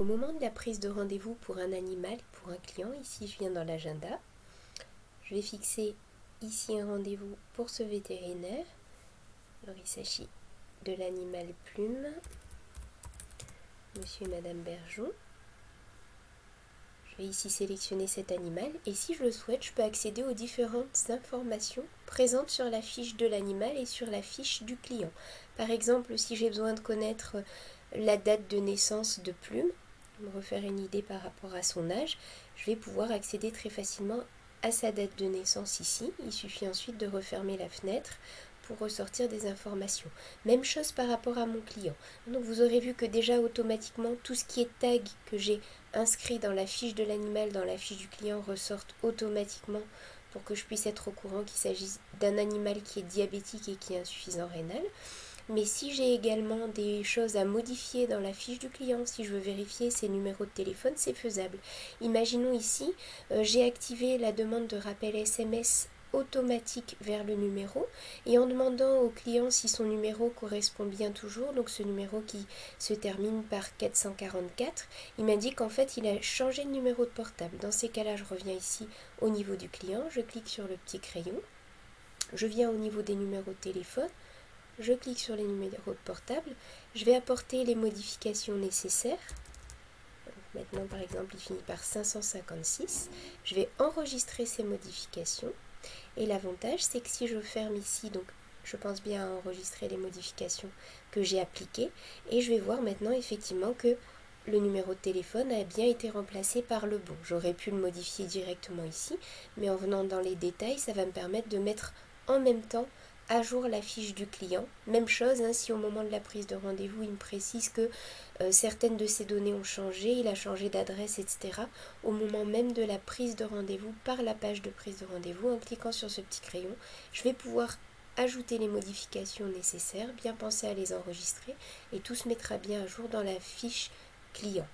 au moment de la prise de rendez-vous pour un animal, pour un client, ici je viens dans l'agenda, je vais fixer ici un rendez-vous pour ce vétérinaire. Alors il s'agit de l'animal Plume, monsieur et madame Bergeon. Je vais ici sélectionner cet animal et si je le souhaite, je peux accéder aux différentes informations présentes sur la fiche de l'animal et sur la fiche du client. Par exemple, si j'ai besoin de connaître la date de naissance de Plume, me refaire une idée par rapport à son âge, je vais pouvoir accéder très facilement à sa date de naissance ici. Il suffit ensuite de refermer la fenêtre pour ressortir des informations. Même chose par rapport à mon client. Donc vous aurez vu que déjà automatiquement tout ce qui est tag que j'ai inscrit dans la fiche de l'animal, dans la fiche du client ressortent automatiquement pour que je puisse être au courant qu'il s'agisse d'un animal qui est diabétique et qui est insuffisant rénal. Mais si j'ai également des choses à modifier dans la fiche du client, si je veux vérifier ses numéros de téléphone, c'est faisable. Imaginons ici, j'ai activé la demande de rappel SMS automatique vers le numéro et en demandant au client si son numéro correspond bien toujours, donc ce numéro qui se termine par 444, il m'indique qu'en fait il a changé de numéro de portable. Dans ces cas-là, je reviens ici au niveau du client, je clique sur le petit crayon, je viens au niveau des numéros de téléphone, je clique sur les numéros de portable, je vais apporter les modifications nécessaires. Donc maintenant par exemple il finit par 556, je vais enregistrer ces modifications et l'avantage c'est que si je ferme ici, donc je pense bien à enregistrer les modifications que j'ai appliquées et je vais voir maintenant effectivement que le numéro de téléphone a bien été remplacé par le bon. J'aurais pu le modifier directement ici, mais en venant dans les détails, ça va me permettre de mettre en même temps à jour la fiche du client. Même chose, si au moment de la prise de rendez-vous, il me précise que certaines de ses données ont changé, il a changé d'adresse, etc. Au moment même de la prise de rendez-vous, par la page de prise de rendez-vous, en cliquant sur ce petit crayon, je vais pouvoir ajouter les modifications nécessaires, bien penser à les enregistrer et tout se mettra bien à jour dans la fiche client.